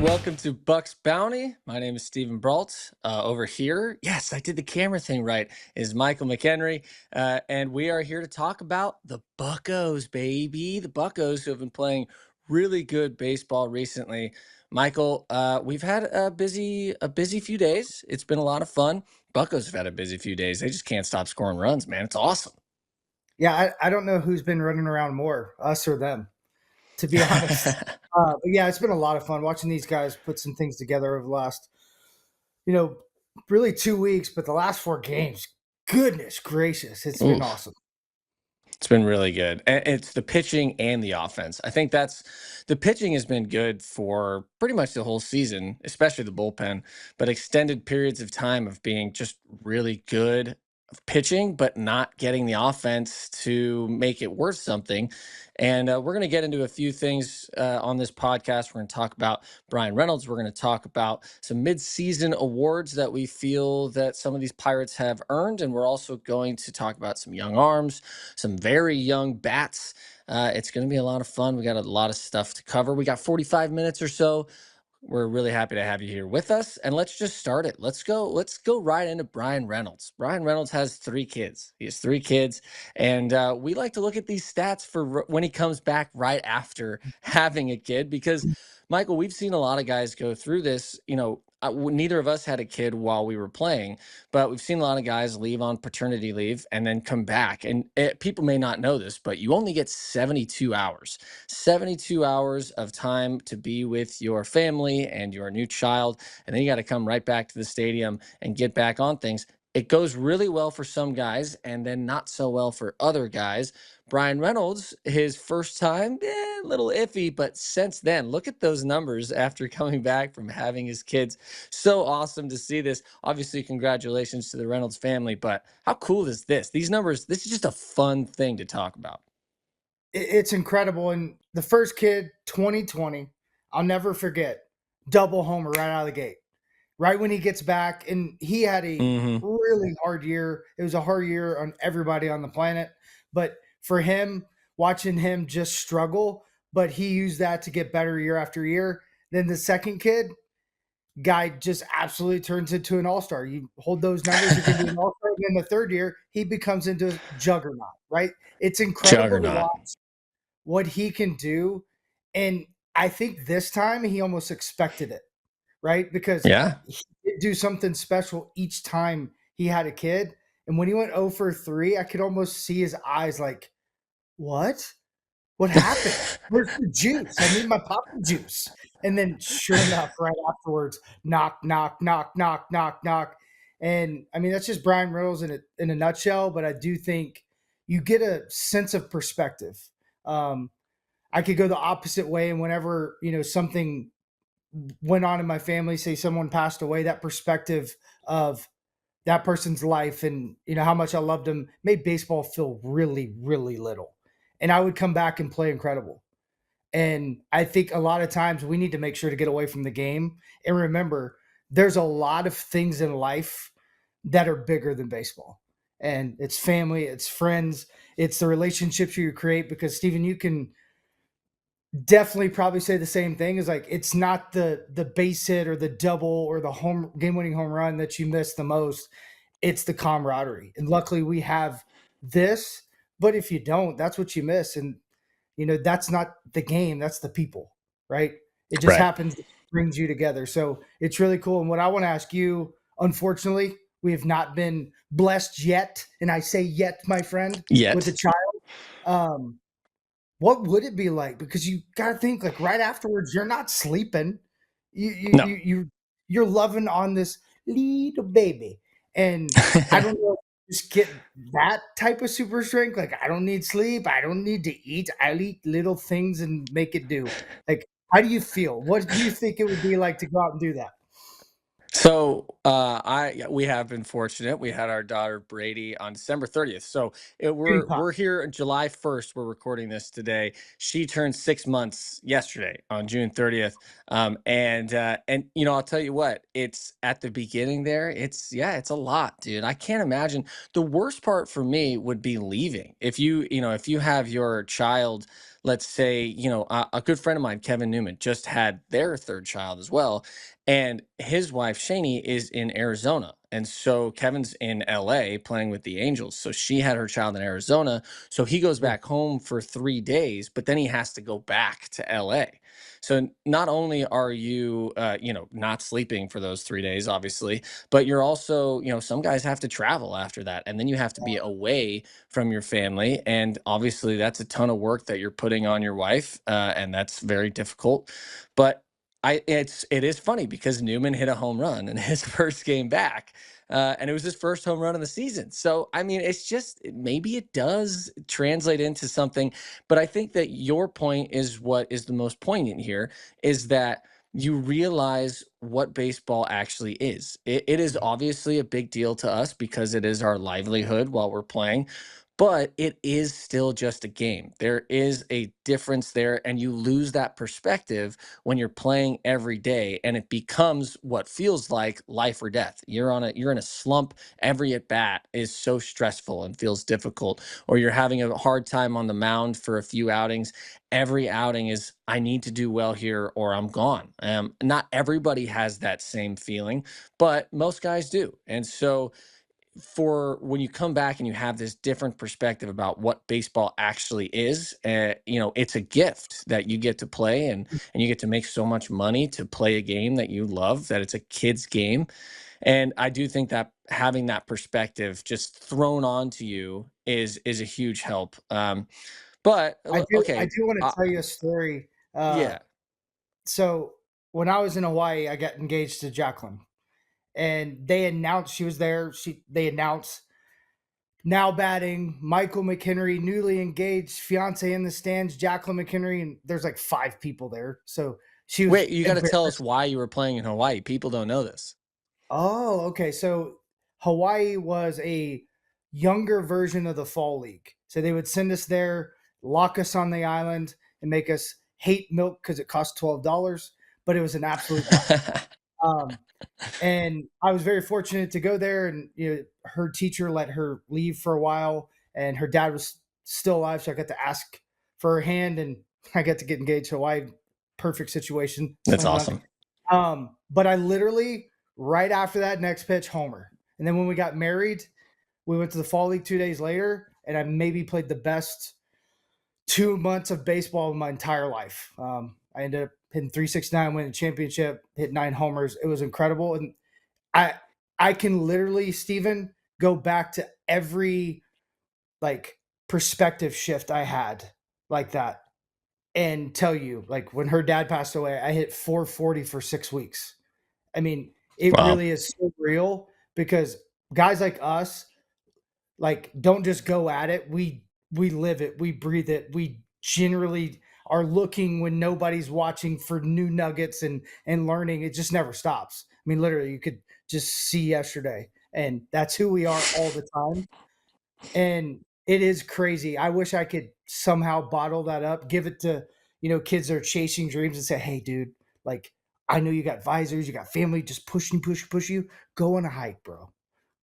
Welcome to Bucs Bounty. My name is Stephen Brault. Over here, yes, I did the camera thing right, is Michael McHenry. And we are here to talk about the Buccos, baby. The Buccos who have been playing really good baseball recently. Michael, we've had a busy few days. It's been a lot of fun. Buccos have had a busy few days. They just can't stop scoring runs, man. It's awesome. Yeah, I don't know who's been running around more, us or them, to be honest. But yeah, it's been a lot of fun watching these guys put some things together over the last, you know, really 2 weeks, but the last 4 games, goodness gracious, it's been Oof. awesome. It's been really good. And it's the pitching and the offense. I think that's the pitching has been good for pretty much the whole season, especially the bullpen, but extended periods of time of being just really good of pitching, but not getting the offense to make it worth something. And we're going to get into a few things on this podcast. We're going to talk about Bryan Reynolds. We're going to talk about some midseason awards that we feel that some of these Pirates have earned. And we're also going to talk about some young arms, some very young bats. It's going to be a lot of fun. We got a lot of stuff to cover. We got 45 minutes or so. We're really happy to have you here with us. And let's just start it. Let's go. Let's go right into Bryan Reynolds. Bryan Reynolds has 3 kids. He has 3 kids. And we like to look at these stats for when he comes back right after having a kid, because Michael, we've seen a lot of guys go through this. Neither of us had a kid while we were playing, but we've seen a lot of guys leave on paternity leave and then come back. And people may not know this, but you only get 72 hours, 72 hours of time to be with your family and your new child. And then you got to come right back to the stadium and get back on things. It goes really well for some guys and then not so well for other guys. Bryan Reynolds, his first time, a little iffy, but since then, look at those numbers after coming back from having his kids. So awesome to see this. Obviously, congratulations to the Reynolds family, but how cool is this? These numbers, this is just a fun thing to talk about. It's incredible. And the first kid, 2020, I'll never forget, double homer right out of the gate. Right when he gets back, and he had a Hmm. really hard year. It was a hard year on everybody on the planet, but for him, watching him just struggle, but he used that to get better year after year. Then the second kid, guy just absolutely turns into an all-star. You hold those numbers, you can be an all-star. And then the third year, he becomes into a juggernaut, right? It's incredible to Juggernaut. watch what he can do. And I think this time he almost expected it, right? Because Yeah. he did do something special each time he had a kid. And when he went 0 for 3, I could almost see his eyes like, what? What happened? Where's the juice? I need my papa juice. And then sure enough, right afterwards, knock, knock, knock, knock, knock, knock. And I mean, that's just Bryan Reynolds in a nutshell, but I do think you get a sense of perspective. Um, I could go the opposite way, and whenever something went on in my family, say someone passed away, that perspective of that person's life and how much I loved them made baseball feel really, really little. And I would come back and play incredible. And I think a lot of times we need to make sure to get away from the game and remember there's a lot of things in life that are bigger than baseball. And it's family, it's friends, it's the relationships you create. Because Steven, you can definitely probably say the same thing. Is like it's not the base hit or the double or the home game winning home run that you miss the most. It's the camaraderie. And luckily we have this, but if you don't, that's what you miss. And that's not the game, that's the people, right? It just Right. happens, it brings you together. So it's really cool. And what I want to ask you, unfortunately, we have not been blessed yet, and I say yet, my friend, with a Yet. child. Um, what would it be like? Because you got to think like right afterwards, you're not sleeping. You you No. you you you're loving on this little baby, and I don't know. Just get that type of super strength. Like I don't need sleep. I don't need to eat. I'll eat little things and make it do. Like, how do you feel? What do you think it would be like to go out and do that? So we have been fortunate. We had our daughter Brady on December 30th. So Dream we're time. we're here on July 1st. We're recording this today. She turned 6 months yesterday on June 30th. And I'll tell you what, it's at the beginning there. It's a lot, dude. I can't imagine. The worst part for me would be leaving. If you have your child let's say, a good friend of mine, Kevin Newman, just had their third child as well. And his wife, Shani, is in Arizona. And so Kevin's in LA playing with the Angels. So she had her child in Arizona. So he goes Yeah. back home for 3 days, but then he has to go back to LA. So not only are you, not sleeping for those 3 days, obviously, but you're also, some guys have to travel after that. And then you have to be away from your family. And obviously, that's a ton of work that you're putting on your wife. And that's very difficult. But it is funny because Newman hit a home run in his first game back. And it was his first home run of the season. So, I mean, it's just maybe it does translate into something. But I think that your point is what is the most poignant here is that you realize what baseball actually is. It is obviously a big deal to us because it is our livelihood while we're playing, but it is still just a game. There is a difference there, and you lose that perspective when you're playing every day, and it becomes what feels like life or death. You're in a slump. Every at bat is so stressful and feels difficult, or you're having a hard time on the mound for a few outings. Every outing is I need to do well here or I'm gone. Not everybody has that same feeling, but most guys do. And so for when you come back and you have this different perspective about what baseball actually is, it's a gift that you get to play, and you get to make so much money to play a game that you love, that it's a kid's game. And I do think that having that perspective just thrown onto you is a huge help. But I okay, do want to tell you a story. yeah. So when I was in Hawaii, I got engaged to Jacqueline, and they announced she was there. They announced now batting Michael McHenry, newly engaged, fiance in the stands, Jacqueline McHenry, and there's like 5 people there. So she was Wait, you got to tell us embarrassed. why you were playing in Hawaii. People don't know this. Oh, okay. So Hawaii was a younger version of the fall league. So they would send us there, lock us on the island, and make us hate milk because it cost $12. But it was an absolute blast. Um, and I was very fortunate to go there, and her teacher let her leave for a while, and her dad was still alive, so I got to ask for her hand, and I got to get engaged to Hawaii. Perfect situation, That's slam dunk. awesome. But I literally right after that next pitch homer, and then when we got married, we went to the fall league 2 days later, and I maybe played the best 2 months of baseball in my entire life. I ended up hitting 369, winning a championship, hit 9 homers. It was incredible, and I I can literally, Steven, go back to every like perspective shift I had like that and tell you, like when her dad passed away, I hit 440 for 6 weeks. I mean, it Wow. really is so real because guys like us, like, don't just go at it. We live it, we breathe it. We generally are looking when nobody's watching for new nuggets and learning. It just never stops. I mean, literally, you could just see yesterday, and that's who we are all the time. And it is crazy. I wish I could somehow bottle that up, give it to kids that are chasing dreams, and say, "Hey, dude, like I know you got visors, you got family, just push you, push you. Go on a hike, bro.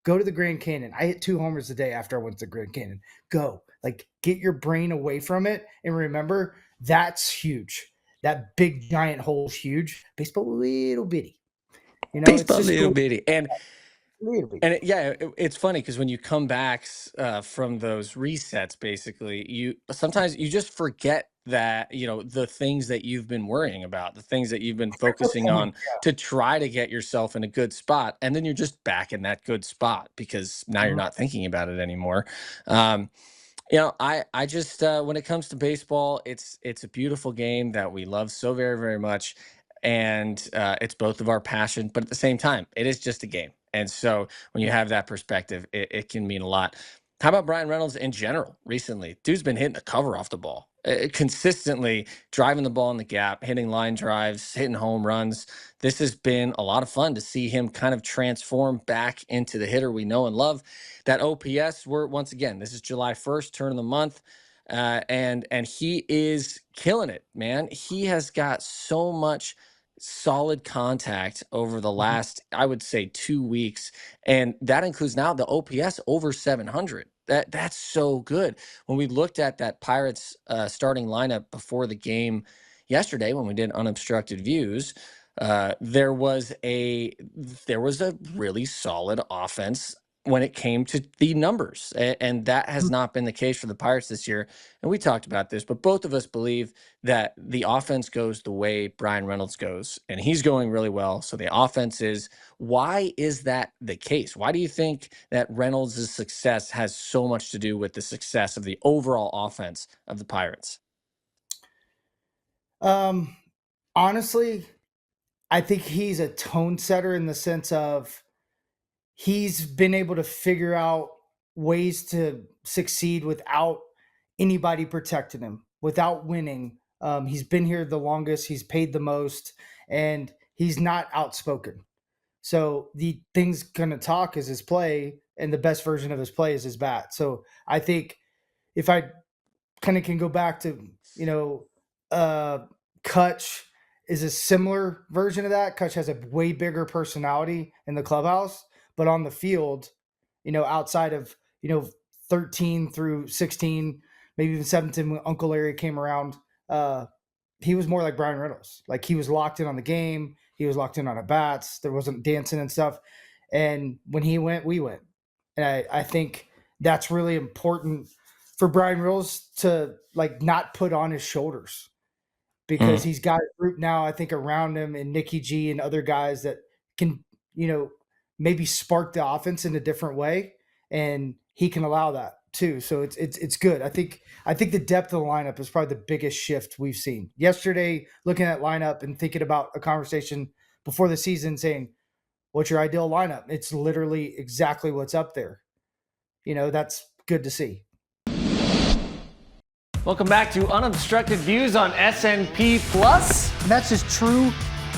Go to the Grand Canyon. I hit 2 homers a day after I went to the Grand Canyon. Go. Like, get your brain away from it and remember that's huge. That big giant hole is huge. Baseball, little bitty. It's Baseball just little cool. bitty. Little bitty. It's funny because when you come back from those resets, basically, you sometimes you just forget that the things that you've been worrying about, the things that you've been focusing Oh, on to try to get yourself in a good spot, and then you're just back in that good spot because now you're yeah. not thinking about it anymore. Um, I just when it comes to baseball, it's a beautiful game that we love so very, very much, and it's both of our passion. But at the same time, it is just a game, and so when you have that perspective, it can mean a lot. How about Bryan Reynolds in general recently? Dude's been hitting the cover off the ball, consistently driving the ball in the gap, hitting line drives, hitting home runs. This has been a lot of fun to see him kind of transform back into the hitter we know and love. That OPS, we're once again, this is July 1st, turn of the month. And he is killing it, man. He has got so much solid contact over the Mhm. last, I would say, 2 weeks. And that includes now the OPS over 700. That's so good. When we looked at that Pirates starting lineup before the game yesterday, when we did unobstructed views, there was a really solid offense when it came to the numbers, and that has not been the case for the Pirates this year. And we talked about this, but both of us believe that the offense goes the way Bryan Reynolds goes, and he's going really well. So the offense is. Why is that the case? Why do you think that Reynolds' success has so much to do with the success of the overall offense of the Pirates? Um, Honestly, I think he's a tone setter in the sense of he's been able to figure out ways to succeed without anybody protecting him, without winning. He's been here the longest, he's paid the most, and he's not outspoken. So the thing's gonna talk is his play, and the best version of his play is his bat. So I think if I kind of can go back to, you know, uh Kutch is a similar version of that. Kutch has a way bigger personality in the clubhouse, but on the field, outside of 13 through 16, maybe even 17 when Uncle Larry came around, uh he was more like Bryan Reynolds. Like he was locked in on the game, he was locked in on at bats. There wasn't dancing and stuff. And when he went, we went. And I think that's really important for Bryan Reynolds to like not put on his shoulders because Mm. he's got a group now, I think, around him and Nikki G and other guys that can, maybe spark the offense in a different way. And he can allow that too. So it's good. I think the depth of the lineup is probably the biggest shift we've seen. Yesterday, looking at lineup and thinking about a conversation before the season saying, what's your ideal lineup? It's literally exactly what's up there. That's good to see. Welcome back to Unobstructed Views on SNP Plus. And that's just true,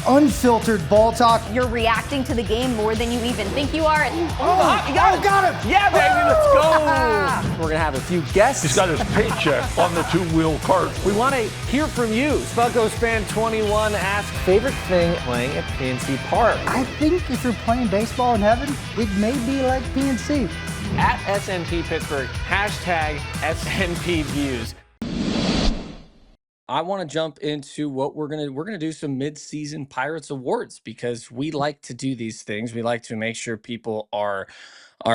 unfiltered ball talk. You're reacting to the game more than you even think you are. Got him! Yeah, baby, let's go. We're gonna have a few guests. He's got his paycheck on the two-wheel cart. We want to hear from you. Spuckos fan 21 asks, favorite thing playing at PNC Park? I think if you're playing baseball in heaven, it may be like PNC. At SNP Pittsburgh, hashtag SNP Views. I want to jump into what we're gonna do some mid-season Pirates awards because we like to do these things. We like to make sure people are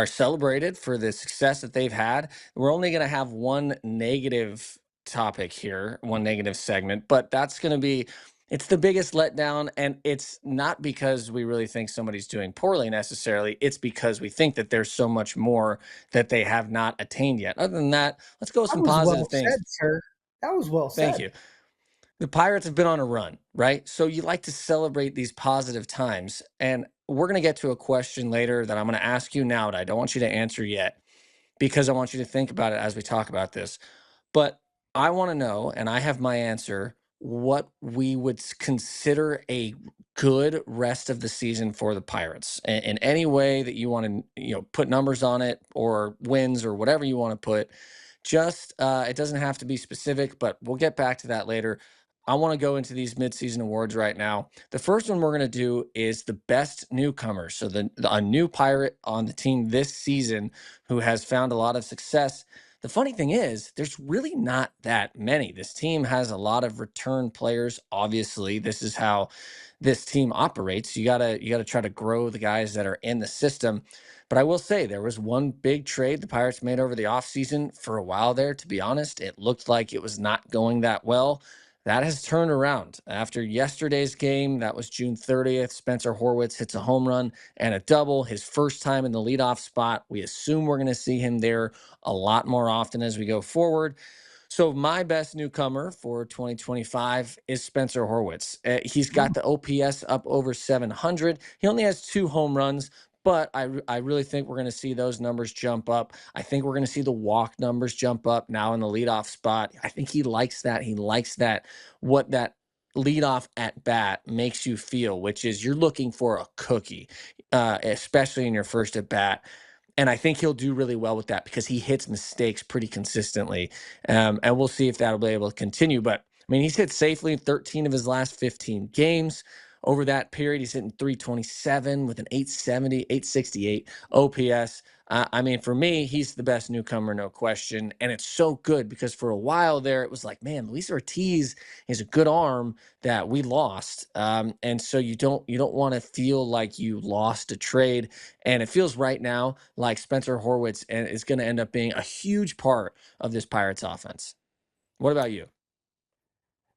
celebrated for the success that they've had. We're only gonna have one negative topic here, one negative segment, but that's gonna be it's the biggest letdown, and it's not because we really think somebody's doing poorly necessarily. It's because we think that there's so much more that they have not attained yet. Other than that, let's go with That some was positive well things. said, sir. That was well said. Thank you. The Pirates have been on a run, right? So you like to celebrate these positive times. And we're going to get to a question later that I'm going to ask you now, that I don't want you to answer yet because I want you to think about it as we talk about this. But I want to know, and I have my answer, what we would consider a good rest of the season for the Pirates in any way that you want to, put numbers on it or wins or whatever you want to put. Just it doesn't have to be specific, but we'll get back to that later. I want to go into these midseason awards right now. The first one we're going to do is the best newcomer. So a new Pirate on the team this season who has found a lot of success. The funny thing is, there's really not that many. This team has a lot of return players. Obviously, this is how this team operates. You gotta try to grow the guys that are in the system. But I will say there was one big trade the Pirates made over the offseason for a while there. To be honest, it looked like it was not going that well. That has turned around. After yesterday's game, that was June 30th, Spencer Horwitz hits a home run and a double, his first time in the leadoff spot. We assume we're going to see him there a lot more often as we go forward. So my best newcomer for 2025 is Spencer Horwitz. He's got the OPS up over 700. He only has 2 home runs, but I really think we're going to see those numbers jump up. I think we're going to see the walk numbers jump up now in the leadoff spot. I think he likes that. He likes that, what that leadoff at bat makes you feel, which is you're looking for a cookie, especially in your first at bat. And I think he'll do really well with that because he hits mistakes pretty consistently. And we'll see if that'll be able to continue. But I mean, he's hit safely in 13 of his last 15 games. Over that period, he's hitting 327 with an 870, 868 OPS. I mean, for me, he's the best newcomer, no question. And it's so good because for a while there, it was like, man, Luis Ortiz is a good arm that we lost. And so you don't want to feel like you lost a trade. And it feels right now like Spencer Horwitz and is going to end up being a huge part of this Pirates offense. What about you?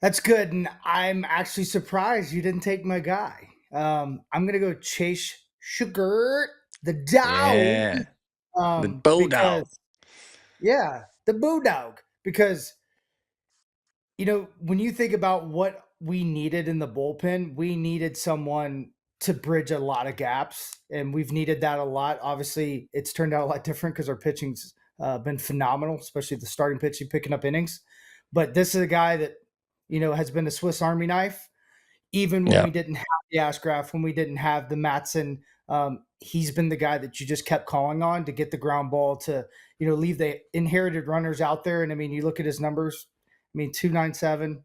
That's good, and I'm actually surprised you didn't take my guy. I'm gonna go Chase Sugar, the dog, Yeah, the Bodog. because yeah, the Bulldog. Because when you think about what we needed in the bullpen, we needed someone to bridge a lot of gaps, and we've needed that a lot. Obviously, it's turned out a lot different because our pitching's been phenomenal, especially the starting pitching, picking up innings. But this is a guy that has been a Swiss Army knife even when Yeah. we didn't have the Ashcraft, when we didn't have the Matson. He's been the guy that you just kept calling on to get the ground ball to, leave the inherited runners out there. And I mean, you look at his numbers. I mean, 297.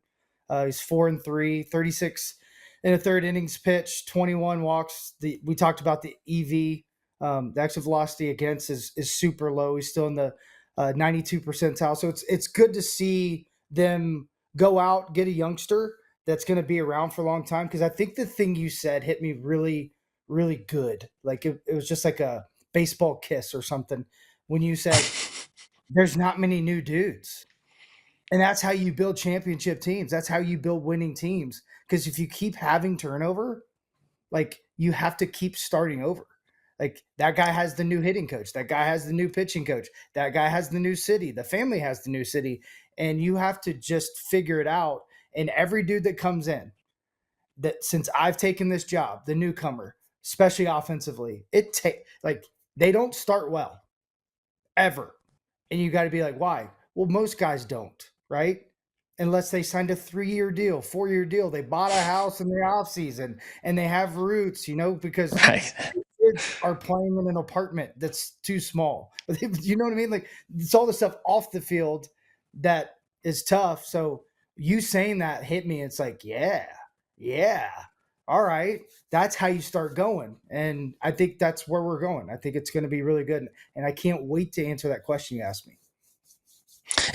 He's 4-3, 36 in a third innings pitch, 21 walks. We talked about the EV. The exit velocity against is super low. He's still in the 92 percentile. So it's good to see them go out, get a youngster that's going to be around for a long time. Because I think the thing you said hit me really, really good. Like it was just like a baseball kiss or something when you said there's not many new dudes. And that's how you build championship teams. That's how you build winning teams. Because if you keep having turnover, like you have to keep starting over. Like that guy has the new hitting coach. That guy has the new pitching coach. That guy has the new city. The family has the new city. And you have to just figure it out. And every dude that comes in, that since I've taken this job, the newcomer, especially offensively, they don't start well ever. And you got to be like, why? Well, most guys don't, right? Unless they signed a 3-year deal, 4-year deal. They bought a house in the off season and they have roots, because Right. kids are playing in an apartment that's too small. You know what I mean? Like it's all the stuff off the field that is tough. So you saying that hit me. It's like, yeah, all right. That's how you start going. And I think that's where we're going. I think it's going to be really good. And I can't wait to answer that question you asked me.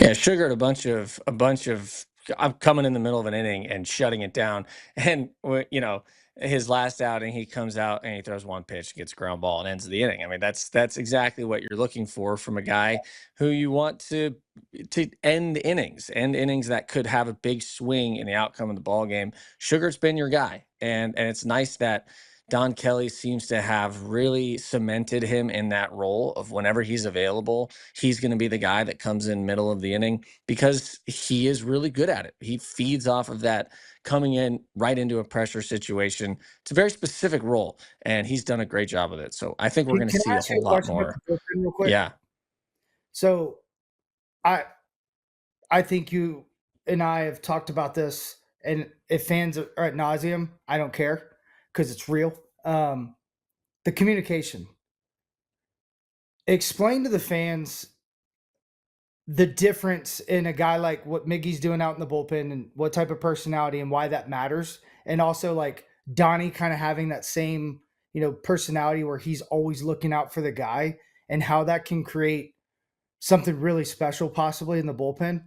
Yeah, Sugar had a bunch of I'm coming in the middle of an inning and shutting it down. And his last outing, he comes out and he throws one pitch, gets a ground ball, and ends the inning. I mean, that's exactly what you're looking for from a guy who you want to end innings that could have a big swing in the outcome of the ball game. Sugar's been your guy, and it's nice that Don Kelly seems to have really cemented him in that role of whenever he's available, he's going to be the guy that comes in middle of the inning because he is really good at it. He feeds off of that coming in right into a pressure situation. It's a very specific role, and he's done a great job with it. So I think we're going to Can see I a ask you whole a lot question about more. the bullpen real quick? Yeah. So I think you and I have talked about this, and if fans are ad nauseum, I don't care because it's real. The communication. Explain to the fans the difference in a guy like what Miggy's doing out in the bullpen and what type of personality and why that matters. And also like Donnie kind of having that same, personality where he's always looking out for the guy and how that can create something really special possibly in the bullpen.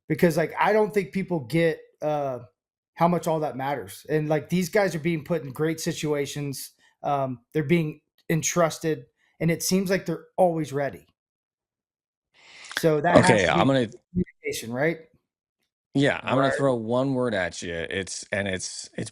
Because like I don't think people get how much all that matters. And like these guys are being put in great situations. They're being entrusted, and it seems like they're always ready. So that has Okay, to I'm be gonna communication, right? I'm gonna throw one word at you. It's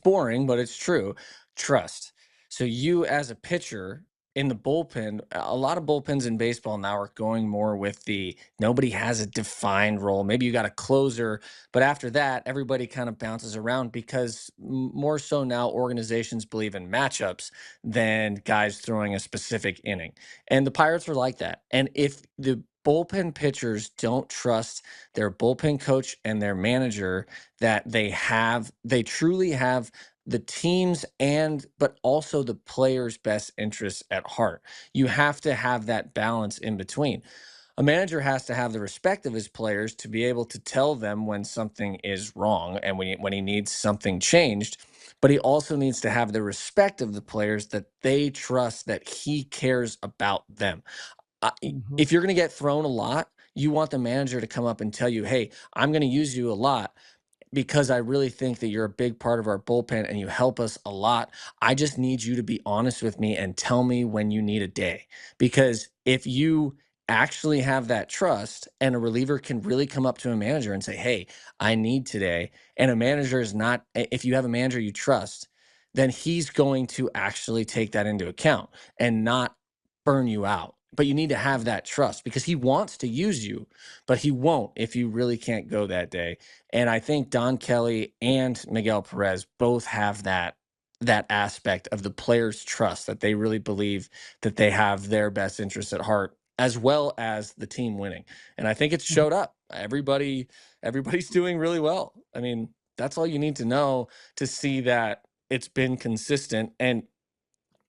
boring, but it's true. Trust. So you as a pitcher in the bullpen, a lot of bullpens in baseball now are going more with the nobody has a defined role. Maybe you got a closer, but after that, everybody kind of bounces around because more so now organizations believe in matchups than guys throwing a specific inning. And the Pirates are like that. And if the bullpen pitchers don't trust their bullpen coach and their manager that they truly have the team's but also the players' best interests at heart. You have to have that balance in between. A manager has to have the respect of his players to be able to tell them when something is wrong and when he needs something changed. but he also needs to have the respect of the players that they trust that he cares about them. Mhm. If you're going to get thrown a lot, you want the manager to come up and tell you, hey, I'm going to use you a lot because I really think that you're a big part of our bullpen and you help us a lot. I just need you to be honest with me and tell me when you need a day. Because if you actually have that trust and a reliever can really come up to a manager and say, hey, I need today, and a manager is not, if you have a manager you trust, then he's going to actually take that into account and not burn you out. But you need to have that trust because he wants to use you, but he won't if you really can't go that day. And I think Don Kelly and Miguel Perez both have that aspect of the players' trust, that they really believe that they have their best interests at heart, as well as the team winning. And I think it's showed up. Everybody's doing really well. I mean, that's all you need to know to see that it's been consistent. And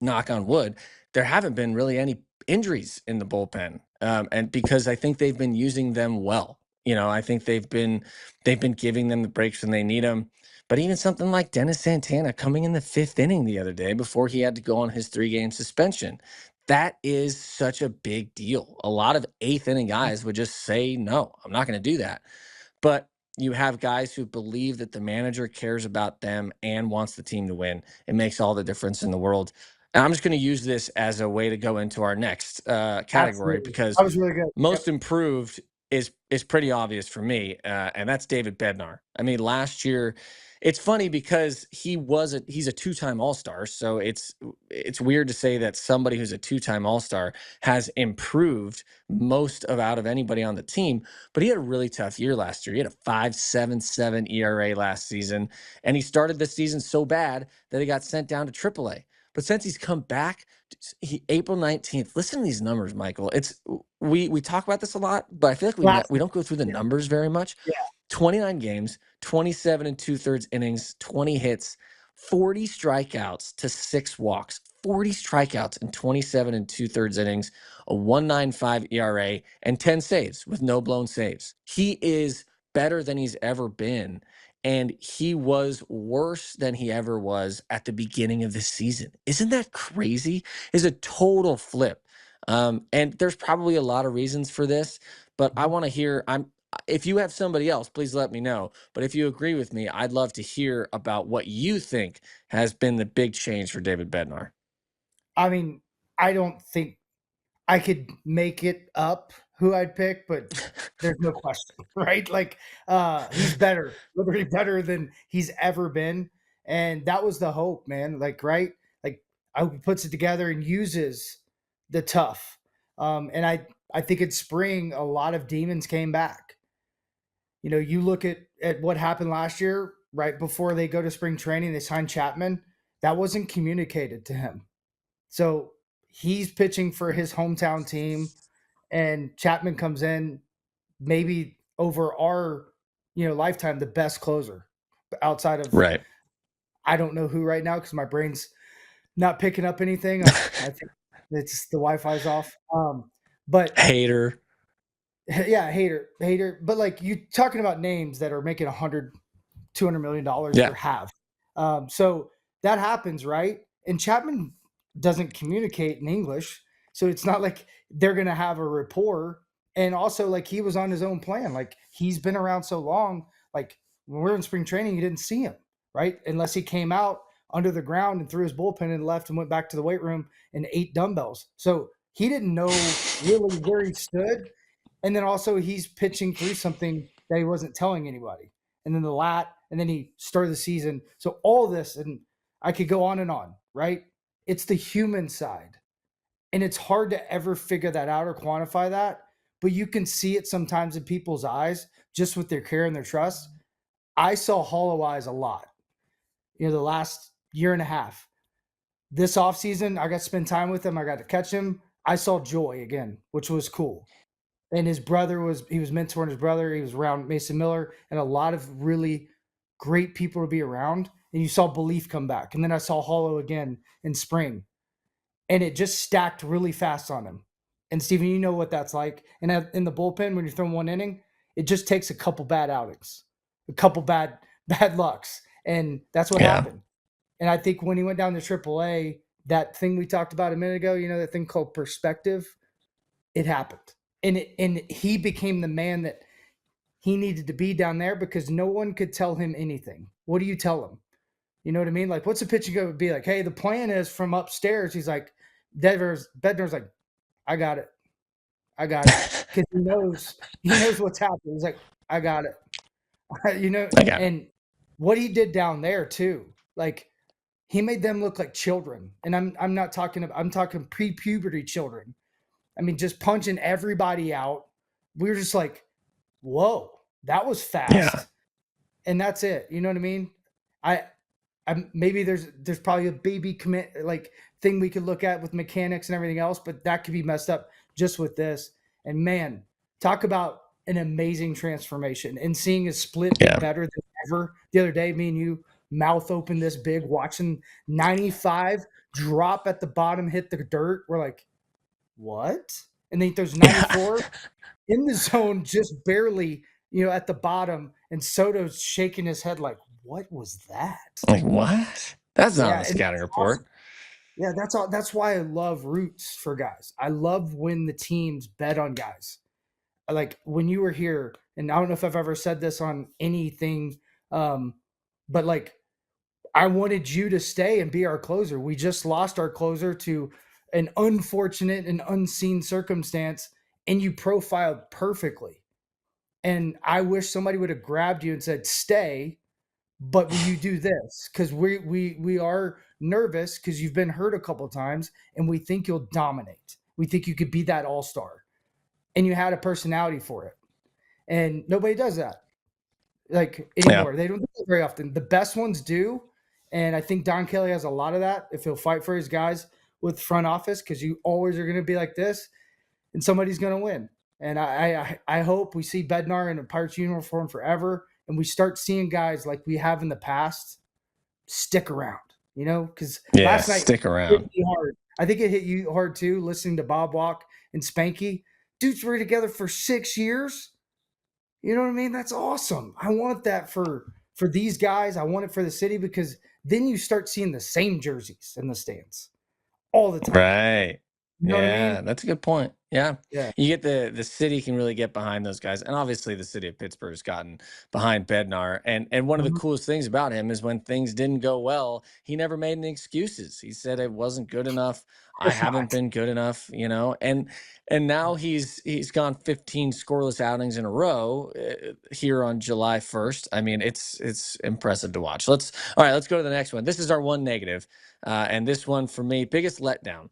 knock on wood, there haven't been really any injuries in the bullpen, and because I think they've been using them well. I think they've been giving them the breaks when they need them. But even something like Dennis Santana coming in the fifth inning the other day before he had to go on his 3-game suspension, that is such a big deal. A lot of eighth inning guys would just say, no, I'm not going to do that. But you have guys who believe that the manager cares about them and wants the team to win. It makes all the difference in the world. And I'm just going to use this as a way to go into our next category Absolutely. because That was really good. Yep. most improved is pretty obvious for me, and that's David Bednar. I mean, last year, it's funny because he's a two-time All-Star, so it's weird to say that somebody who's a two-time All-Star has improved out of anybody on the team. But he had a really tough year last year. He had a 5.77 ERA last season, and he started the season so bad that he got sent down to AAA. But since he's come back, April 19th. Listen to these numbers, Michael. We talk about this a lot, but I feel like Last we don't go through the numbers very much. Yeah. 29 games, 27 and 2/3 innings, 20 hits, 40 strikeouts to 6 walks. 40 strikeouts in 27 and 2/3 innings, a 1.95 ERA, and 10 saves with no blown saves. He is better than he's ever been. And he was worse than he ever was at the beginning of the season. Isn't that crazy? Is a total flip. And there's probably a lot of reasons for this, but I want to hear. If you have somebody else, please let me know. But if you agree with me, I'd love to hear about what you think has been the big change for David Bednar. I mean, I don't think I could make it up who I'd pick, but there's no question, right? Like, he's better, literally better than he's ever been. And that was the hope, man. Like, right? Like, I hope he puts it together and uses the tough. And I think in spring, a lot of demons came back. You look at what happened last year, right before they go to spring training, they signed Chapman. That wasn't communicated to him. So he's pitching for his hometown team, and Chapman comes in maybe over our lifetime the best closer outside of Right. I don't know who right now because my brain's not picking up anything. I think it's the Wi-Fi's off. But Hater. yeah, hater. But like you talking about names that are making $200 million Yeah. or have. So that happens, right? And Chapman doesn't communicate in English. So it's not like they're going to have a rapport. And also, like, he was on his own plan. Like, he's been around so long. Like, when we were in spring training, you didn't see him, right? Unless he came out under the ground and threw his bullpen and left and went back to the weight room and ate dumbbells. So he didn't know really where he stood. And then also he's pitching through something that he wasn't telling anybody. And then the lat, and then he started the season. So all this, and I could go on and on, right? It's the human side. And it's hard to ever figure that out or quantify that, but you can see it sometimes in people's eyes just with their care and their trust. I saw hollow eyes a lot, the last year and a half. This offseason, I got to spend time with him. I got to catch him. I saw joy again, which was cool. And his brother he was mentoring his brother. He was around Mason Miller and a lot of really great people to be around. And you saw belief come back. And then I saw hollow again in spring. And it just stacked really fast on him. And Steven, you know what that's like. And in the bullpen, when you're throwing one inning, it just takes a couple bad outings, a couple bad lucks. And that's what happened. And I think when he went down to AAA, that thing we talked about a minute ago, that thing called perspective, it happened. And he became the man that he needed to be down there because no one could tell him anything. What do you tell him? You know what I mean? Like, what's the pitching coach would be like? Hey, the plan is from upstairs. He's like, Bednar's like, I got it. Because he knows what's happening. He's like, I got it. And what he did down there too, like he made them look like children. And I'm talking pre-puberty children. I mean, just punching everybody out. We were just like, whoa, that was fast. Yeah. And that's it. You know what I mean? I maybe there's probably a baby commit like thing we could look at with mechanics and everything else, but that could be messed up just with this. And man, talk about an amazing transformation and seeing his split get better than ever. The other day, me and you mouth open this big, watching 95 drop at the bottom, hit the dirt. We're like, what? And then there's 94 in the zone, just barely, at the bottom. And Soto's shaking his head like, what was that? Like, what? That's not a scouting report. Awesome. Yeah, that's all. That's why I love roots for guys. I love when the teams bet on guys. Like when you were here, and I don't know if I've ever said this on anything, but like I wanted you to stay and be our closer. We just lost our closer to an unfortunate and unseen circumstance, and you profiled perfectly. And I wish somebody would have grabbed you and said, stay, but will you do this? Because we are nervous because you've been hurt a couple of times, and we think you'll dominate. We think you could be that all-star. And you had a personality for it. And nobody does that like anymore. They don't do it very often. The best ones do. And I think Don Kelly has a lot of that if he'll fight for his guys with front office, because you always are going to be like this and somebody's going to win. And I hope we see Bednar in a Pirates uniform forever, and we start seeing guys like we have in the past stick around, because last night stick around. Hit me hard. I think it hit you hard too, listening to Bob Walk and Spanky. Dudes were together for 6 years. You know what I mean? That's awesome. I want that for these guys. I want it for the city, because then you start seeing the same jerseys in the stands all the time. Right. You know what I mean? That's a good point. Yeah. Yeah. You get the city can really get behind those guys. And obviously the city of Pittsburgh has gotten behind Bednar. And one of the coolest things about him is when things didn't go well, he never made any excuses. He said it wasn't good enough. I haven't been good enough, and now he's gone 15 scoreless outings in a row here on July 1st. I mean, it's impressive to watch. Let's go to the next one. This is our one negative. And this one for me, biggest letdown.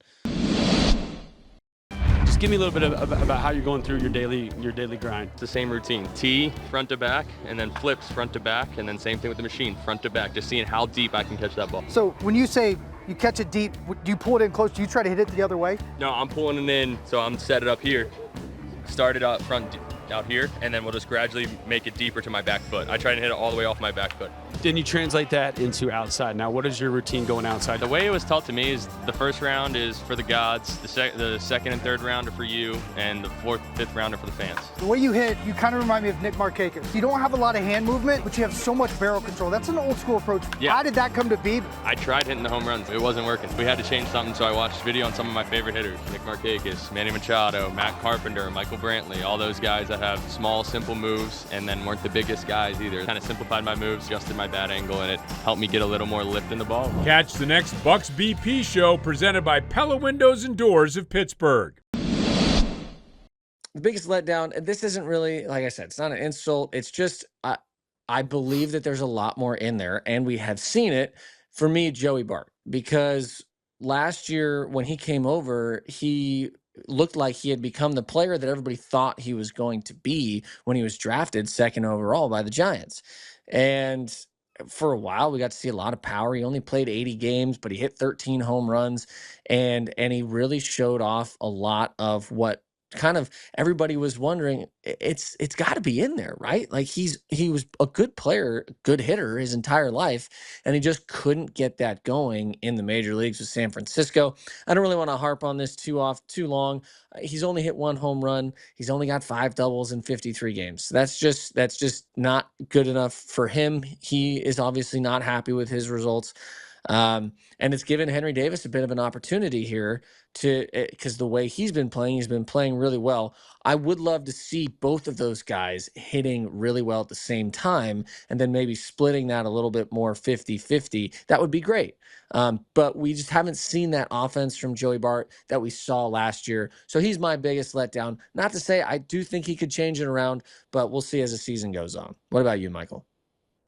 Just give me a little bit about how you're going through your daily grind. It's the same routine. Tee, front to back, and then flips, front to back, and then same thing with the machine, front to back, just seeing how deep I can catch that ball. So when you say you catch it deep, do you pull it in close? Do you try to hit it the other way? No, I'm pulling it in, so I'm set it up here. Start it out front, out here, and then we'll just gradually make it deeper to my back foot. I try to hit it all the way off my back foot. Then you translate that into outside. Now, what is your routine going outside? The way it was taught to me is the first round is for the gods, the second and third round are for you, and the fourth, fifth round are for the fans. The way you hit, you kind of remind me of Nick Markakis. You don't have a lot of hand movement, but you have so much barrel control. That's an old school approach. Yeah. How did that come to be? I tried hitting the home runs. It wasn't working. We had to change something, so I watched video on some of my favorite hitters. Nick Markakis, Manny Machado, Matt Carpenter, Michael Brantley, all those guys that have small, simple moves and then weren't the biggest guys either. Kind of simplified my moves, adjusted my bat angle, and it helped me get a little more lift in the ball. Catch the next Bucs BP show presented by Pella Windows and Doors of Pittsburgh. The biggest letdown, and this isn't really, like I said, it's not an insult. It's just I believe that there's a lot more in there, and we have seen it. For me, Joey Bart, because last year when he came over, he looked like he had become the player that everybody thought he was going to be when he was drafted second overall by the Giants. And for a while, we got to see a lot of power. He only played 80 games, but he hit 13 home runs, and he really showed off a lot of what kind of everybody was wondering. It's got to be in there, right? Like he was a good player, good hitter his entire life, and he just couldn't get that going in the major leagues with San Francisco. I don't really want to harp on this too long. He's only hit one home run. He's only got 5 doubles in 53 games. That's just not good enough for him. He is obviously not happy with his results. And it's given Henry Davis a bit of an opportunity here because the way he's been playing really well. I would love to see both of those guys hitting really well at the same time and then maybe splitting that a little bit more 50-50. That would be great. But we just haven't seen that offense from Joey Bart that we saw last year. So he's my biggest letdown. Not to say I do think he could change it around, but we'll see as the season goes on. What about you, Michael?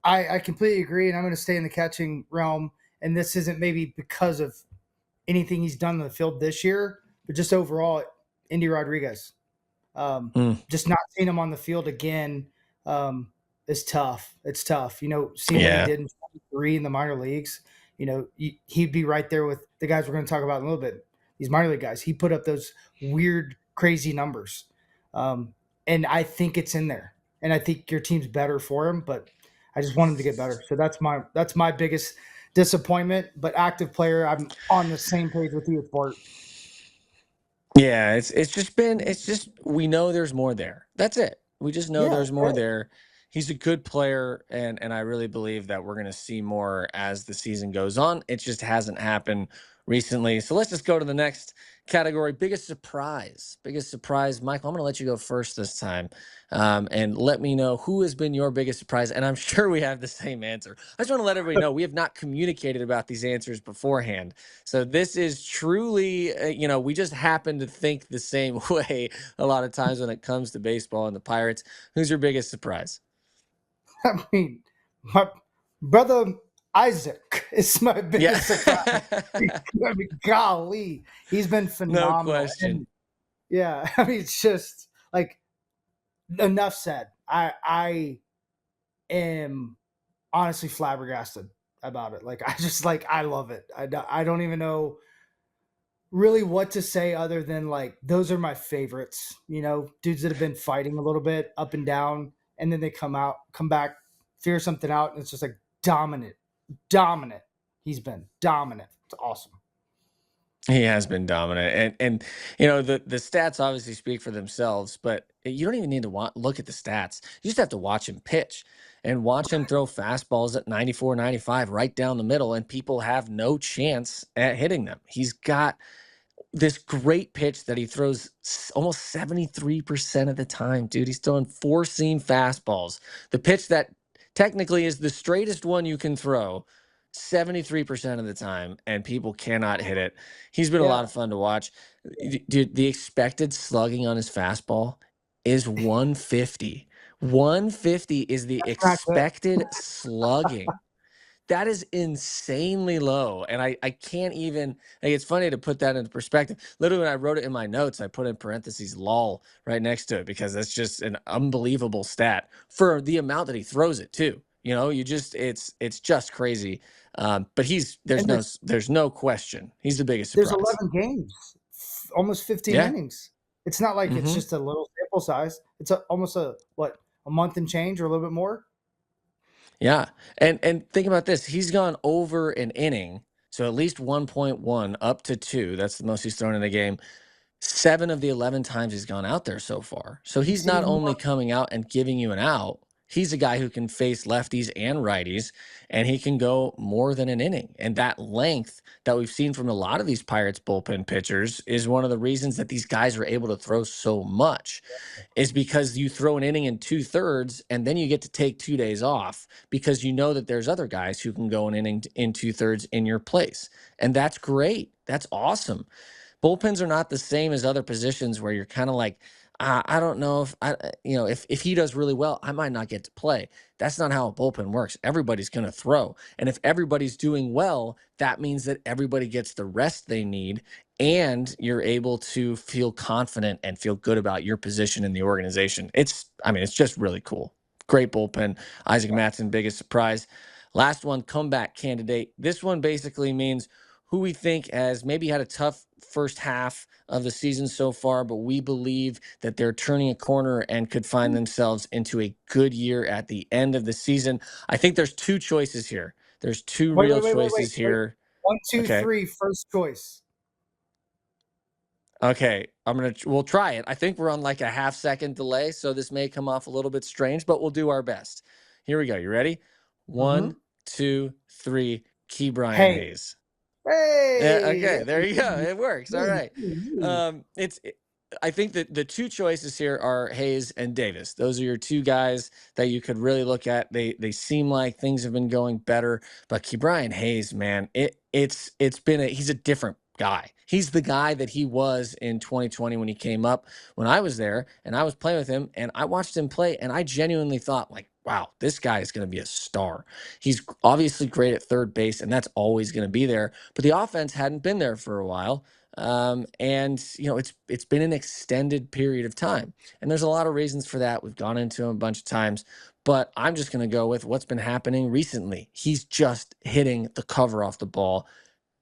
I completely agree, and I'm going to stay in the catching realm. And this isn't maybe because of anything he's done in the field this year, but just overall, Indy Rodriguez. Just not seeing him on the field again is tough. It's tough. Seeing what he did in 23 in the minor leagues, he'd be right there with the guys we're going to talk about in a little bit. These minor league guys. He put up those weird, crazy numbers. And I think it's in there. And I think your team's better for him, but I just want him to get better. So that's my biggest disappointment. But active player, I'm on the same page with you with Bart. Yeah, it's just we know there's more there. That's it. We just know there's more there. He's a good player, and I really believe that we're going to see more as the season goes on. It just hasn't happened recently. So let's just go to the next category. Biggest surprise. Michael, I'm going to let you go first this time, and let me know who has been your biggest surprise. And I'm sure we have the same answer. I just want to let everybody know we have not communicated about these answers beforehand. So this is truly, we just happen to think the same way a lot of times when it comes to baseball and the Pirates. Who's your biggest surprise? I mean, my brother Isaac is my biggest surprise. I mean, golly, he's been phenomenal. No question. And, it's just like enough said. I am honestly flabbergasted about it. Like I love it. I don't even know really what to say other than like those are my favorites. Dudes that have been fighting a little bit up and down. And then they come back, figure something out, and it's just like dominant. He's been dominant. It's awesome. He has been dominant, and the stats obviously speak for themselves. But you don't even need to look at the stats. You just have to watch him pitch and watch him throw fastballs at 94, 95 right down the middle, and people have no chance at hitting them. He's got this great pitch that he throws almost 73% of the time, dude. He's throwing four-seam fastballs. The pitch that technically is the straightest one you can throw 73% of the time, and people cannot hit it. He's been a lot of fun to watch. Dude, the expected slugging on his fastball is 150. 150 is the expected slugging. That is insanely low. And I can't even, it's funny to put that into perspective. Literally, when I wrote it in my notes, I put in parentheses lol right next to it because that's just an unbelievable stat for the amount that he throws it too. It's just crazy. But there's no question. He's the biggest surprise. There's 11 games, almost 15 innings. It's not like it's just a little sample size. It's almost a month and change or a little bit more. Yeah. And think about this. He's gone over an inning. So at least 1.1 up to 2. That's the most he's thrown in a game. 7 of the 11 times he's gone out there so far. So he's not only coming out and giving you an out, he's a guy who can face lefties and righties, and he can go more than an inning. And that length that we've seen from a lot of these Pirates bullpen pitchers is one of the reasons that these guys are able to throw so much, is because you throw an inning in 2/3 and then you get to take 2 days off because you know that there's other guys who can go an inning in 2/3 in your place. And that's great. That's awesome. Bullpens are not the same as other positions where you're kind of like, I don't know if he does really well, I might not get to play. That's not how a bullpen works. Everybody's going to throw. And if everybody's doing well, that means that everybody gets the rest they need, and you're able to feel confident and feel good about your position in the organization. It's just really cool. Great bullpen. Isaac Mattson, biggest surprise. Last one, comeback candidate. This one basically means who we think has maybe had a tough first half of the season so far, but we believe that they're turning a corner and could find themselves into a good year at the end of the season. I think there's two choices here. There's two real choices here. 1, 2, 3, first choice. Okay, we'll try it. I think we're on like a half-second delay, so this may come off a little bit strange, but we'll do our best. Here we go. You ready? 1, 2, 3. Bryan Hey, Hayes. Yeah, hey, okay, there you go. It works. All hey, right. hey. I think that the two choices here are Hayes and Davis. Those are your two guys that you could really look at. They seem like things have been going better, but Bryan Hayes, man, it's been he's a different guy. He's the guy that he was in 2020 when he came up, when I was there and I was playing with him and I watched him play and I genuinely thought like, wow, this guy is going to be a star. He's obviously great at third base and that's always going to be there, but the offense hadn't been there for a while. And it's been an extended period of time, and there's a lot of reasons for that. We've gone into them a bunch of times, but I'm just going to go with what's been happening recently. He's just hitting the cover off the ball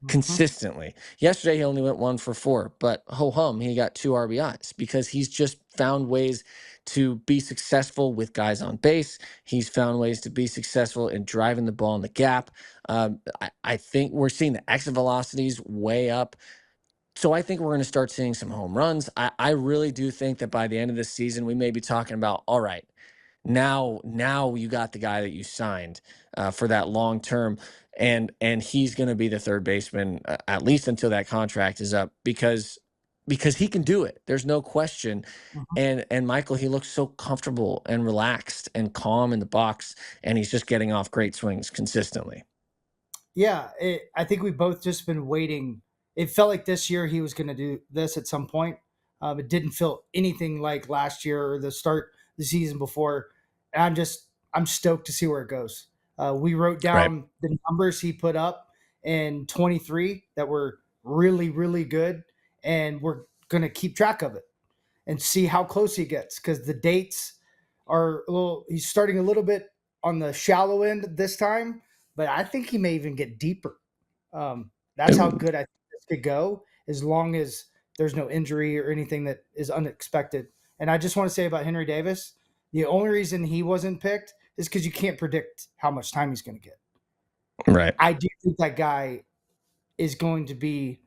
consistently. Yesterday he only went 1 for 4, but ho hum, he got 2 RBIs because he's just found ways to be successful with guys on base. He's found ways to be successful in driving the ball in the gap. I think we're seeing the exit velocities way up. So I think we're going to start seeing some home runs. I really do think that by the end of this season, we may be talking about, all right, now you got the guy that you signed for that long term, and he's going to be the third baseman at least until that contract is up because he can do it. There's no question. And Michael, he looks so comfortable and relaxed and calm in the box, and he's just getting off great swings consistently. Yeah, I think we've both just been waiting. It felt like this year he was going to do this at some point. It didn't feel anything like last year or the start the season before. And I'm stoked to see where it goes. We wrote down the numbers he put up in 23 that were really, really good. And we're going to keep track of it and see how close he gets because the dates are he's starting a little bit on the shallow end this time, but I think he may even get deeper. That's how good I think this could go as long as there's no injury or anything that is unexpected. And I just want to say about Henry Davis, the only reason he wasn't picked is because you can't predict how much time he's going to get. Right. I do think that guy is going to be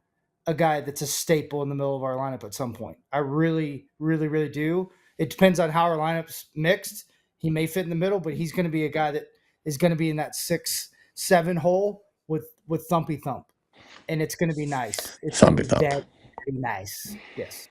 a guy that's a staple in the middle of our lineup at some point. I really, really, really do. It depends on how our lineup's mixed. He may fit in the middle, but he's going to be a guy that is going to be in that 6-7 hole with thumpy thump, and it's going to be nice. It's going to be very nice. Yes.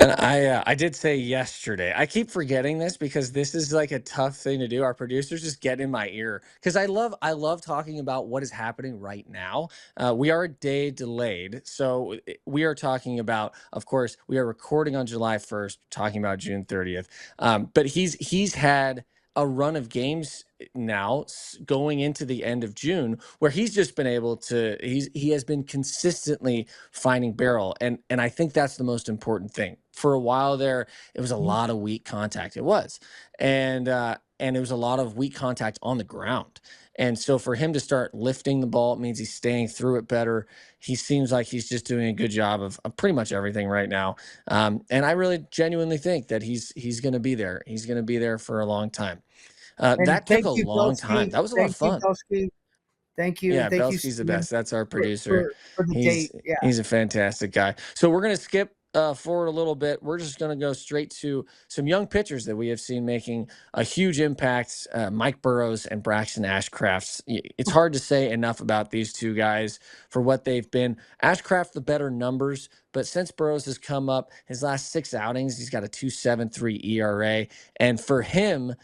And I did say yesterday, I keep forgetting this because this is like a tough thing to do. Our producers just get in my ear because I love talking about what is happening right now. We are a day delayed. So we are talking about, of course, we are recording on July 1st, talking about June 30th. But he's had a run of games now going into the end of June where he's just been able to he has been consistently finding barrel, and I think that's the most important thing. For a while there it was a lot of weak contact, it was, and it was a lot of weak contact on the ground, and so for him to start lifting the ball, it means he's staying through it better. He seems like he's just doing a good job of pretty much everything right now, and I really genuinely think that he's going to be there. He's going to be there for a long time. That took a long time. That was a lot of fun. Thank you. Yeah, And thank you, Belsky's the best. That's our producer. for the date. Yeah. He's a fantastic guy. So we're going to skip forward a little bit. We're just going to go straight to some young pitchers that we have seen making a huge impact, Mike Burrows and Braxton Ashcraft. It's hard to say enough about these two guys for what they've been. Ashcraft, the better numbers, but since Burrows has come up, his last 6 outings, he's got a 2.73 ERA. And for him,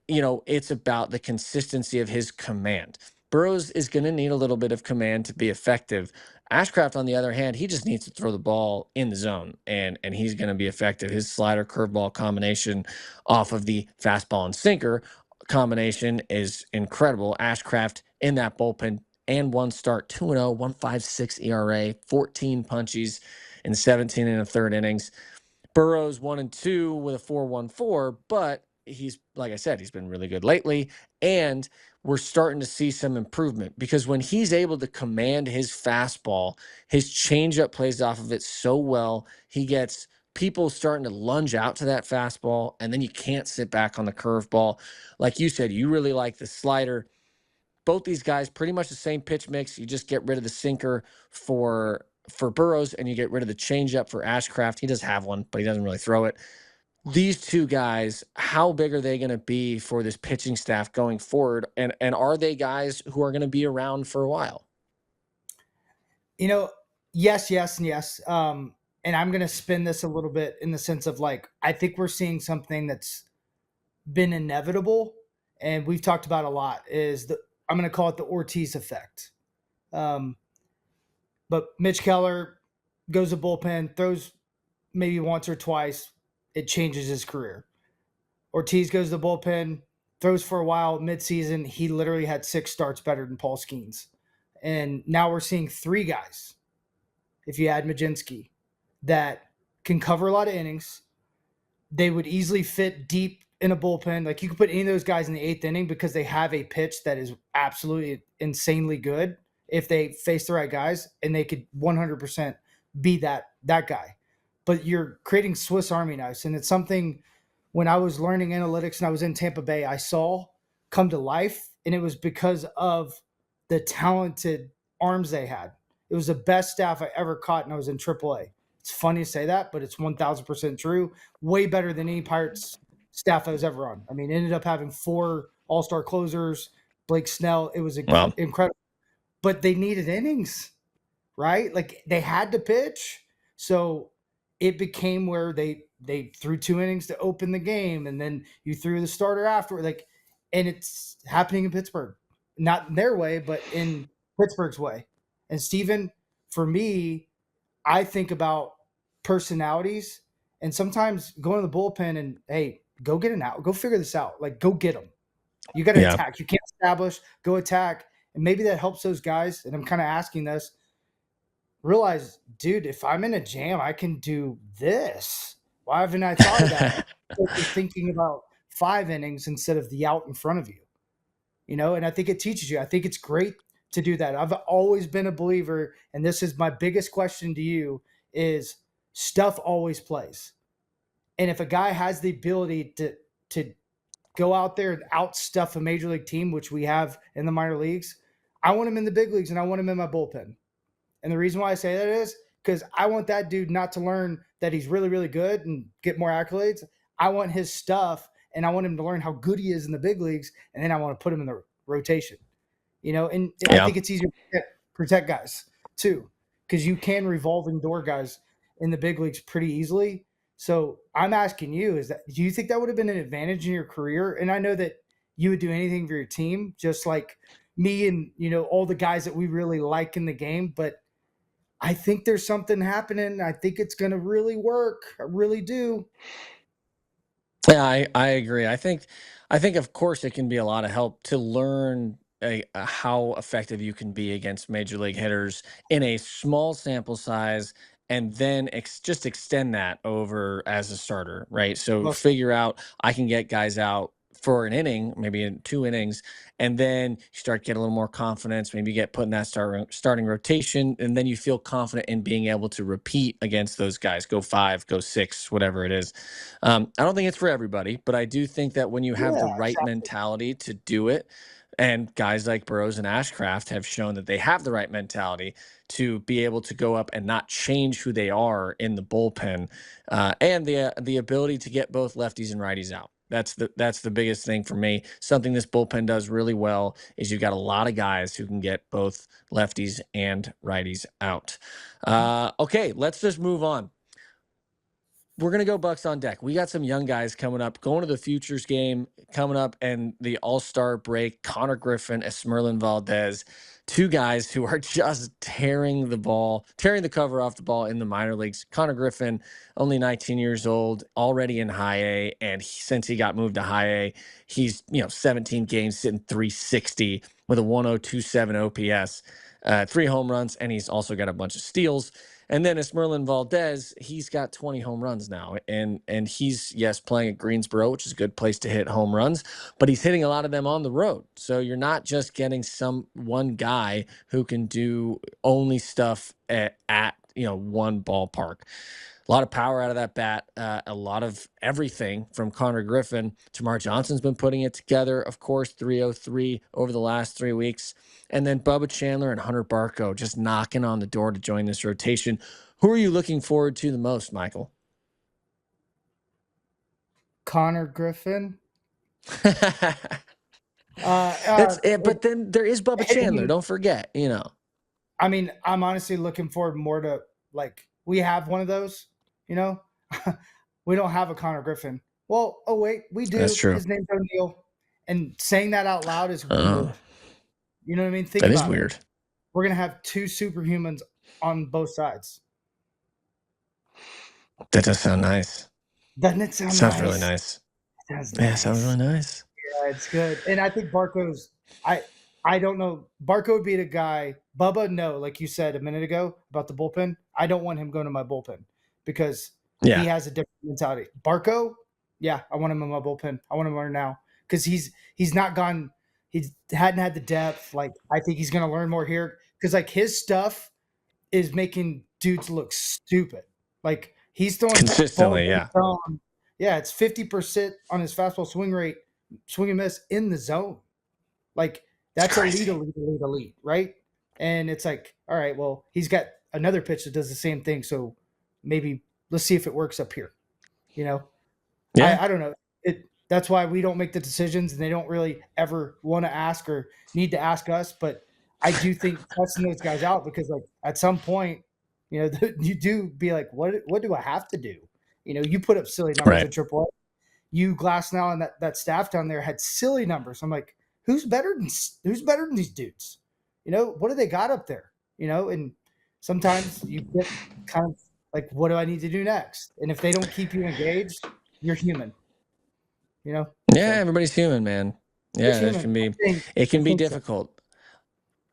it's about the consistency of his command. Burrows is going to need a little bit of command to be effective. Ashcraft, on the other hand, he just needs to throw the ball in the zone, and he's going to be effective. His slider curveball combination off of the fastball and sinker combination is incredible. Ashcraft in that bullpen and 1 start, 2-0, 1.56 ERA, 14 punchies in 17 and a third innings. Burrows 1-2 with a 4.14, but he's, like I said, he's been really good lately, and we're starting to see some improvement because when he's able to command his fastball, his changeup plays off of it so well. He gets people starting to lunge out to that fastball, and then you can't sit back on the curveball. Like you said, you really like the slider. Both these guys, pretty much the same pitch mix. You just get rid of the sinker for Burrows, and you get rid of the changeup for Ashcraft. He does have one, but he doesn't really throw it. these two guys, how big are they going to be for this pitching staff going forward? And are they guys who are going to be around for a while? Yes, yes, and yes. And I'm going to spin this a little bit in the sense of like, I think we're seeing something that's been inevitable, and we've talked about a lot, is I'm going to call it the Ortiz effect. But Mitch Keller goes to bullpen, throws maybe once or twice, it changes his career. Ortiz goes to the bullpen, throws for a while, midseason, he literally had 6 starts better than Paul Skeens. And now we're seeing 3 guys, if you add Majinski, that can cover a lot of innings. They would easily fit deep in a bullpen. Like, you could put any of those guys in the 8th inning because they have a pitch that is absolutely insanely good if they face the right guys, and they could 100% be that guy. But you're creating Swiss Army knives, and it's something when I was learning analytics and I was in Tampa Bay, I saw come to life, and it was because of the talented arms they had. It was the best staff I ever caught, and I was in AAA. It's funny to say that, but it's 1,000% true. Way better than any Pirates staff I was ever on. I mean, ended up having 4 all-star closers, Blake Snell. It was incredible. But they needed innings, right? Like, they had to pitch. So it became where they threw 2 innings to open the game, and then you threw the starter after. Like, and it's happening in Pittsburgh. Not in their way, but in Pittsburgh's way. And Steven, for me, I think about personalities, and sometimes going to the bullpen and, hey, go get an out. Go figure this out. Like, go get them. You got to attack. You can't establish. Go attack. And maybe that helps those guys. And I'm kind of asking this. Realize, dude, if I'm in a jam, I can do this. Why haven't I thought of that? You're thinking about 5 innings instead of the out in front of you. And I think it teaches you. I think it's great to do that. I've always been a believer, and this is my biggest question to you, is stuff always plays. And if a guy has the ability to go out there and outstuff a major league team, which we have in the minor leagues, I want him in the big leagues, and I want him in my bullpen. And the reason why I say that is because I want that dude not to learn that he's really, really good and get more accolades. I want his stuff, and I want him to learn how good he is in the big leagues, and then I want to put him in the rotation. And I think it's easier to protect guys too, because you can revolving door guys in the big leagues pretty easily. So I'm asking you, do you think that would have been an advantage in your career? And I know that you would do anything for your team, just like me and, all the guys that we really like in the game. But I think there's something happening. I think it's going to really work. I really do. Yeah, I agree. I think of course it can be a lot of help to learn how effective you can be against major league hitters in a small sample size, and then just extend that over as a starter, right? So figure out, I can get guys out for an inning, maybe in 2 innings, and then you start getting a little more confidence. Maybe you get put in that starting rotation, and then you feel confident in being able to repeat against those guys. Go 5, go 6, whatever it is. I don't think it's for everybody, but I do think that when you have the right mentality to do it, and guys like Burrows and Ashcraft have shown that they have the right mentality to be able to go up and not change who they are in the bullpen, and the ability to get both lefties and righties out. That's the biggest thing for me. Something this bullpen does really well is you've got a lot of guys who can get both lefties and righties out. Okay, let's just move on. We're going to go Bucs on deck. We got some young guys coming up, going to the Futures game coming up, and the All-Star break. Konnor, Griffin, Esmerlyn, Valdez, 2 guys who are just tearing the cover off the ball in the minor leagues. Konnor Griffin, only 19 years old, already in high A, and since he got moved to high A, he's 17 games sitting 360 with a 102.7 OPS, 3 home runs, and he's also got a bunch of steals. And then Esmerlyn Valdez, he's got 20 home runs now. And he's, playing at Greensboro, which is a good place to hit home runs, but he's hitting a lot of them on the road. So you're not just getting one guy who can do only stuff at one ballpark. A lot of power out of that bat, a lot of everything from Konnor Griffin. Tamar Johnson's been putting it together, of course, 303 over the last 3 weeks. And then Bubba Chandler and Hunter Barco just knocking on the door to join this rotation. Who are you looking forward to the most, Michael? Konnor Griffin. That's it. But then there is Bubba Chandler. Don't forget, I mean, I'm honestly looking forward more to, like, we have one of those, we don't have a Konnor Griffin. Well, oh wait, we do. That's true. His name's O'Neal. And saying that out loud is weird. You know what I mean? Think that about is weird. it. We're going to have two superhumans on both sides. That does sound nice. Doesn't it sound nice? Sounds really nice. It sounds really nice. Yeah, it's good. And I think Barco's I don't know. Barco would be the guy. Bubba, no, like you said a minute ago about the bullpen. I don't want him going to my bullpen because he has a different mentality. Barco, yeah, I want him in my bullpen. I want him there now because he's not gone. He hadn't had the depth. Like, I think he's going to learn more here because, like, his stuff is making dudes look stupid. Like, he's throwing consistently, yeah, it's 50% on his fastball swing rate, swing and miss in the zone. Like, that's elite, right? And it's like, all right, well, he's got another pitch that does the same thing, so maybe let's see if it works up here. Yeah. I don't know. That's why we don't make the decisions, and they don't really ever want to ask or need to ask us. But I do think testing those guys out because, like, at some point, you do be like, what do I have to do? You put up silly numbers in AAA. You, Glasnow, and that staff down there had silly numbers. I'm like, who's better than these dudes? What do they got up there? And sometimes you get kind of like, what do I need to do next? And if they don't keep you engaged, you're human. Yeah, everybody's human, man. Yeah, it can be difficult.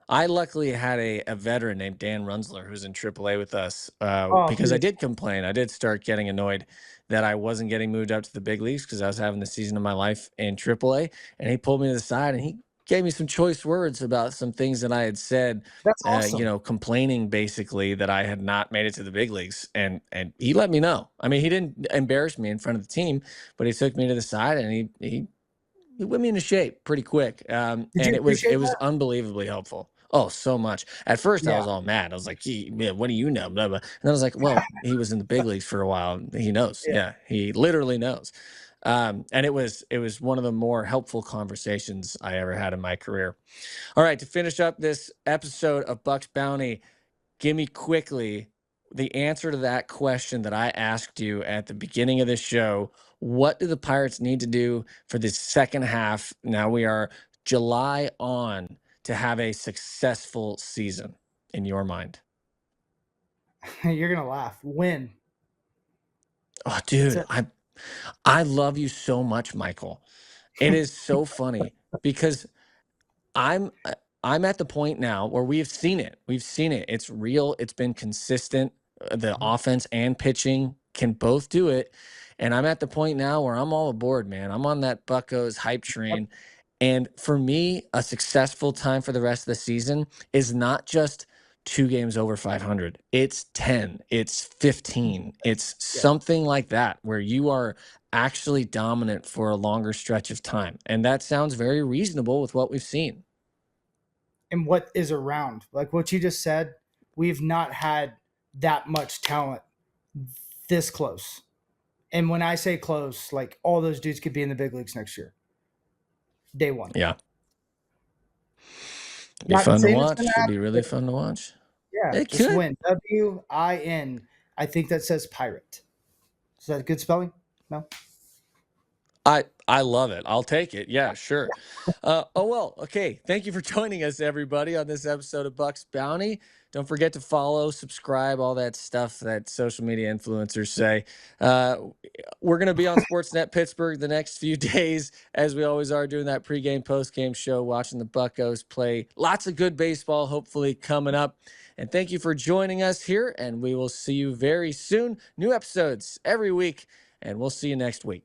I luckily had a veteran named Dan Runsler who's in AAA with us because I did complain. I did start getting annoyed that I wasn't getting moved up to the big leagues because I was having the season of my life in AAA. And he pulled me to the side and he gave me some choice words about some things that I had said. That's awesome. Complaining basically that I had not made it to the big leagues. And he let me know. I mean, he didn't embarrass me in front of the team, but he took me to the side and he whipped me into shape pretty quick. And it was unbelievably helpful. Oh, so much. At first, I was all mad. I was like, what do you know? Blah, blah. And I was like, well, he was in the big leagues for a while. He knows. Yeah, he literally knows. And it was one of the more helpful conversations I ever had in my career. All right, to finish up this episode of Bucs Bounty, give me quickly the answer to that question that I asked you at the beginning of this show. What do the Pirates need to do for this second half? Now we are July on to have a successful season in your mind. You're going to laugh. Win. Oh, dude, I love you so much, Michael. It is so funny because I'm at the point now where we've seen it. It's real. It's been consistent. The offense and pitching can both do it. And I'm at the point now where I'm all aboard, man. I'm on that Buccos hype train. And for me, a successful time for the rest of the season is not just 2 games over 500. It's 10. It's 15. It's something like that where you are actually dominant for a longer stretch of time. And that sounds very reasonable with what we've seen. And what is around. Like what you just said, we've not had that much talent this close. And when I say close, like all those dudes could be in the big leagues next year. Day one. Yeah. Be fun to watch. Should be really fun to watch. Yeah. It just could. win. W-I-N. I think that says pirate. Is that a good spelling? No? I love it. I'll take it. Yeah, sure. Okay. Thank you for joining us, everybody, on this episode of Bucs Bounty. Don't forget to follow, subscribe, all that stuff that social media influencers say. We're going to be on Sportsnet Pittsburgh the next few days, as we always are, doing that pregame, postgame show, watching the Buccos play. Lots of good baseball, hopefully, coming up. And thank you for joining us here, and we will see you very soon. New episodes every week, and we'll see you next week.